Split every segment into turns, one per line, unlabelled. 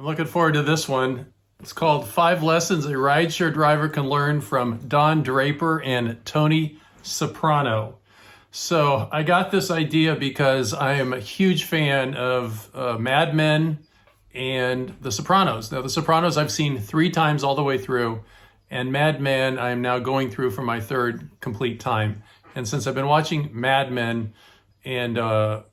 I'm looking forward to this one. It's called 5 Lessons a Rideshare Driver Can Learn from Don Draper and Tony Soprano. So I got this idea because I am a huge fan of Mad Men and The Sopranos. Now, The Sopranos I've seen 3 times all the way through, and Mad Men I'm now going through for my 3rd complete time. And since I've been watching Mad Men and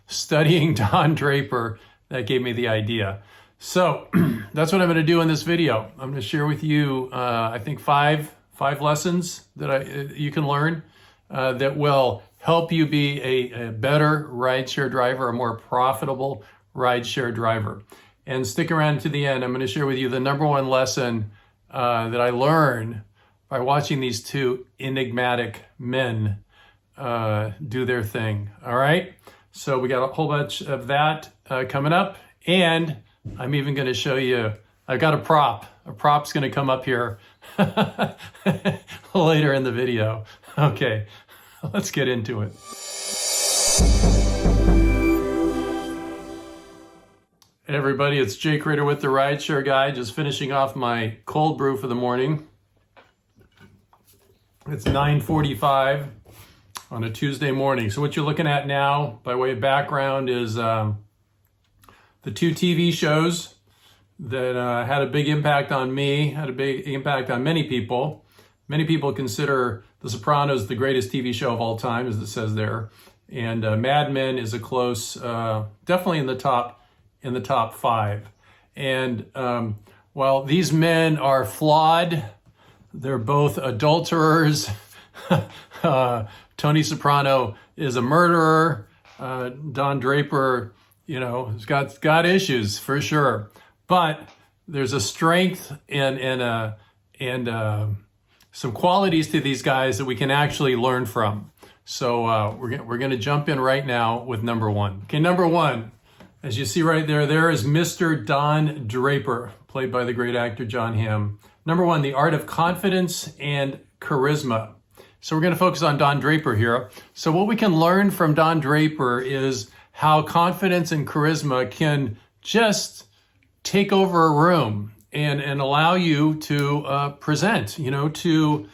studying Don Draper, that gave me the idea. So that's what I'm going to do in this video. I'm going to share with you, I think, five lessons that you can learn that will help you be a better rideshare driver, a more profitable rideshare driver. And stick around to the end. I'm going to share with you the number 1 lesson that I learned by watching these 2 enigmatic men do their thing. All right? So we got a whole bunch of that coming up. And I'm even going to show you, I've got a prop. A prop's going to come up here later in the video. Okay, let's get into it. Hey everybody, it's Jake Ritter with the RideShare Guy, just finishing off my cold brew for the morning. It's 9:45 on a Tuesday morning. So what you're looking at now, by way of background, is the 2 TV shows that had a big impact on me, had a big impact on many people. Many people consider The Sopranos the greatest TV show of all time, as it says there. And Mad Men is a close, definitely in the top 5. And while these men are flawed, they're both adulterers. Tony Soprano is a murderer. Don Draper, has got issues for sure, but there's a strength and some qualities to these guys that we can actually learn from. So we're going to jump in right now with number 1. Okay, number 1, as you see right there is Mr. Don Draper, played by the great actor John Hamm. Number 1, the art of confidence and charisma. So we're going to focus on Don Draper here. So what we can learn from Don Draper is how confidence and charisma can just take over a room and allow you to present, to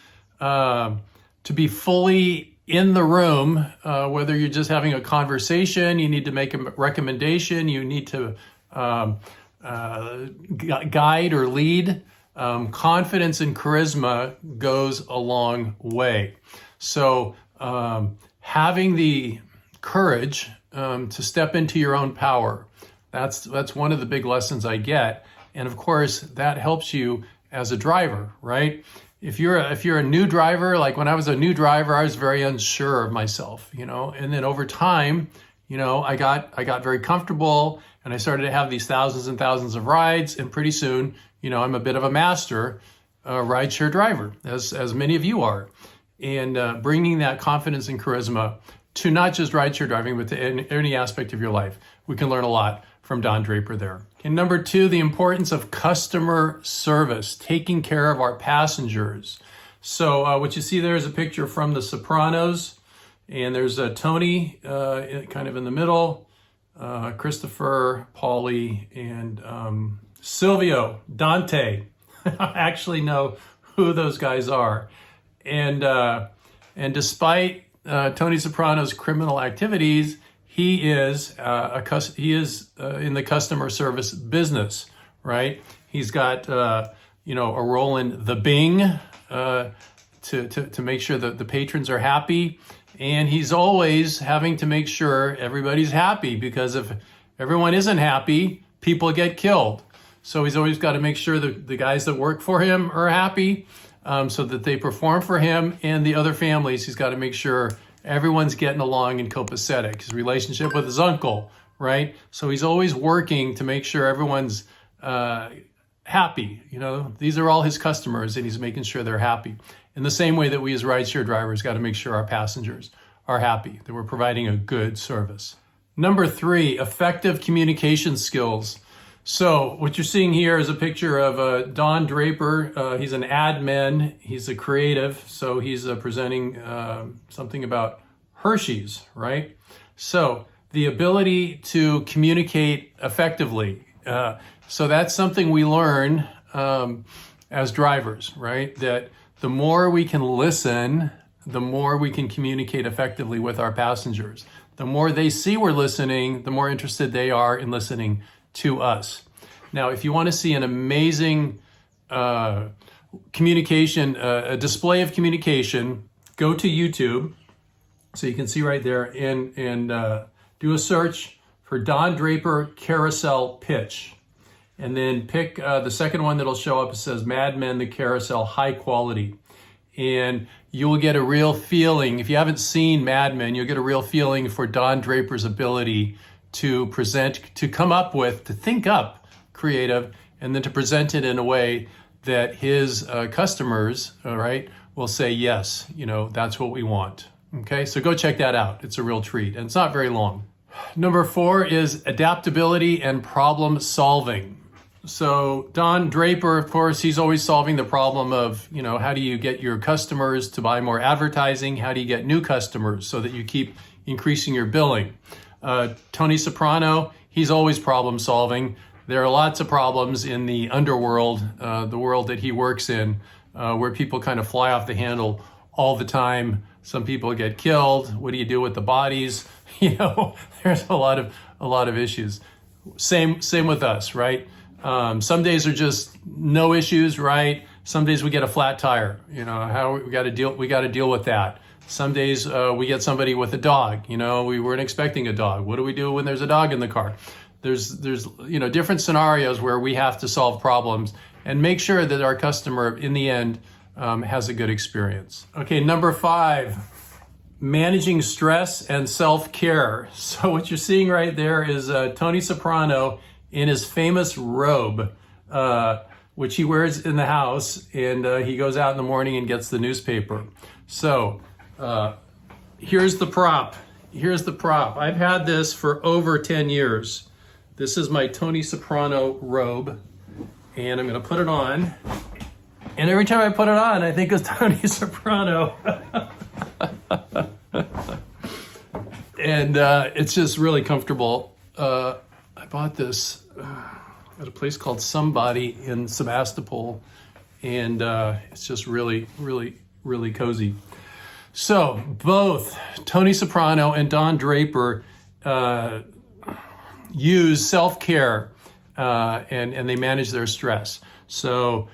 be fully in the room, whether you're just having a conversation, you need to make a recommendation, you need to guide or lead. Confidence and charisma goes a long way. So having the courage to step into your own power, that's one of the big lessons I get. And of course, that helps you as a driver, right? If you're a new driver, like when I was a new driver, I was very unsure of myself, and then over time, I got very comfortable and I started to have these thousands and thousands of rides, and pretty soon, I'm a bit of a master rideshare driver, as many of you are. And bringing that confidence and charisma to not just rideshare driving, but to any aspect of your life. We can learn a lot from Don Draper there. And number 2, the importance of customer service, taking care of our passengers. So what you see there is a picture from The Sopranos, and there's Tony kind of in the middle, Christopher, Paulie, and Silvio, Dante. I actually know who those guys are. And despite Tony Soprano's criminal activities, he is in the customer service business, right? He's got a role in the Bing to make sure that the patrons are happy, and he's always having to make sure everybody's happy, because if everyone isn't happy, people get killed. So he's always got to make sure that the guys that work for him are happy, so that they perform for him, and the other families, he's got to make sure everyone's getting along and copacetic. His relationship with his uncle, right? So he's always working to make sure everyone's happy. These are all his customers, and he's making sure they're happy. In the same way that we as rideshare drivers got to make sure our passengers are happy, that we're providing a good service. Number 3, effective communication skills. So what you're seeing here is a picture of Don Draper. He's an admin. He's a creative. So he's presenting something about Hershey's, right? So the ability to communicate effectively So that's something we learn as drivers, right? That the more we can listen, the more we can communicate effectively with our passengers. The more they see we're listening, the more interested they are in listening to us. Now, if you want to see an amazing communication, a display of communication, go to YouTube. So you can see right there and do a search for Don Draper carousel pitch. And then pick the second one that'll show up. It says Mad Men, the carousel, high quality. And you will get a real feeling. If you haven't seen Mad Men, you'll get a real feeling for Don Draper's ability to present, to come up with, to think up creative, and then to present it in a way that his customers, all right, will say, yes, that's what we want. Okay, so go check that out. It's a real treat, and it's not very long. Number 4 is adaptability and problem solving. So Don Draper, of course, he's always solving the problem of, how do you get your customers to buy more advertising? How do you get new customers so that you keep increasing your billing? Tony Soprano, he's always problem solving. There are lots of problems in the underworld, the world that he works in, where people kind of fly off the handle all the time. Some people get killed. What do you do with the bodies? There's a lot of issues. Same with us, right? Some days are just no issues, right? Some days we get a flat tire. How we got to deal with that. Some days we get somebody with a dog. We weren't expecting a dog. What do we do when there's a dog in the car? There's different scenarios where we have to solve problems and make sure that our customer in the end has a good experience. Okay, number 5, managing stress and self-care. So what you're seeing right there is Tony Soprano in his famous robe, which he wears in the house, and he goes out in the morning and gets the newspaper. So here's the prop. I've had this for over 10 years. This is my Tony Soprano robe, and I'm going to put it on. And every time I put it on, I think of Tony Soprano. And it's just really comfortable. I bought this at a place called Somebody in Sebastopol, and it's just really, really, really cozy. So both Tony Soprano and Don Draper use self-care and they manage their stress. So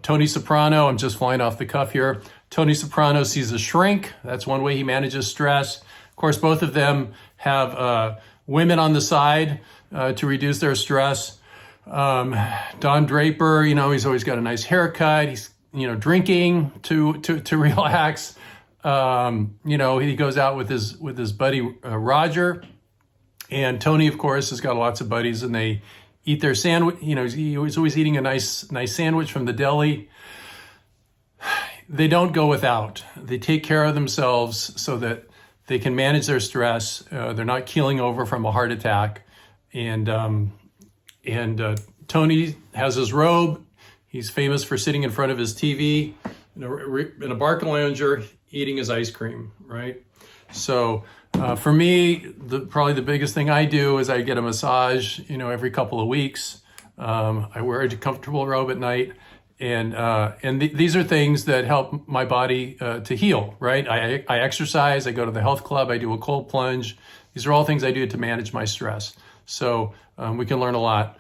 Tony Soprano, I'm just flying off the cuff here. Tony Soprano sees a shrink. That's one way he manages stress. Of course, both of them have women on the side to reduce their stress. Don Draper, he's always got a nice haircut. He's, drinking to relax. He goes out with his buddy Roger. And Tony, of course, has got lots of buddies, and they eat their sandwich. He's always eating a nice sandwich from the deli. They don't go without. They take care of themselves so that they can manage their stress. They're not keeling over from a heart attack. And Tony has his robe. He's famous for sitting in front of his TV in a Barcalounger eating his ice cream, right? So for me, probably the biggest thing I do is I get a massage, every couple of weeks. I wear a comfortable robe at night. And these are things that help my body to heal, right? I exercise, I go to the health club, I do a cold plunge. These are all things I do to manage my stress. So we can learn a lot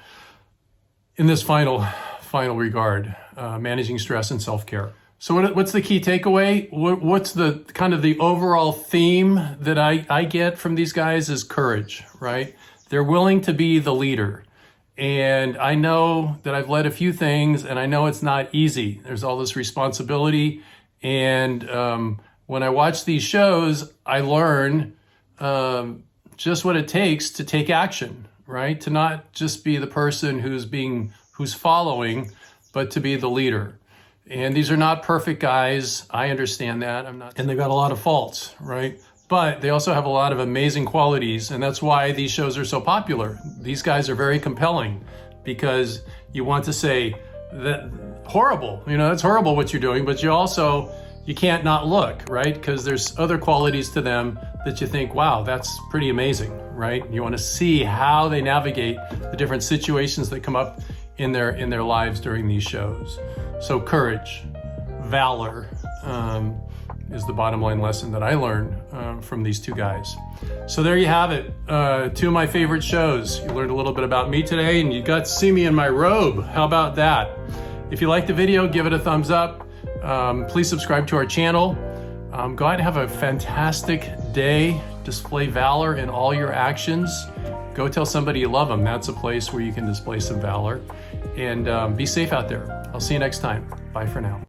in this final regard, managing stress and self-care. So what's the key takeaway? What's the kind of the overall theme that I get from these guys is courage, right? They're willing to be the leader. And I know that I've led a few things, and I know it's not easy. There's all this responsibility. And when I watch these shows, I learn just what it takes to take action, right? To not just be the person who's following, but to be the leader. And these are not perfect guys. I understand that. And they've got a lot of faults, right? But they also have a lot of amazing qualities, and that's why these shows are so popular. These guys are very compelling because you want to say that horrible, that's horrible what you're doing, but you can't not look, right? Because there's other qualities to them that you think, wow, that's pretty amazing, right? You want to see how they navigate the different situations that come up in their lives during these shows. So courage, valor, is the bottom line lesson that I learned from these two guys. So there you have it. Two of my favorite shows. You learned a little bit about me today, and you got to see me in my robe. How about that? If you liked the video, give it a thumbs up. Please subscribe to our channel. Go out and have a fantastic day. Display valor in all your actions. Go tell somebody you love them. That's a place where you can display some valor. And be safe out there. I'll see you next time. Bye for now.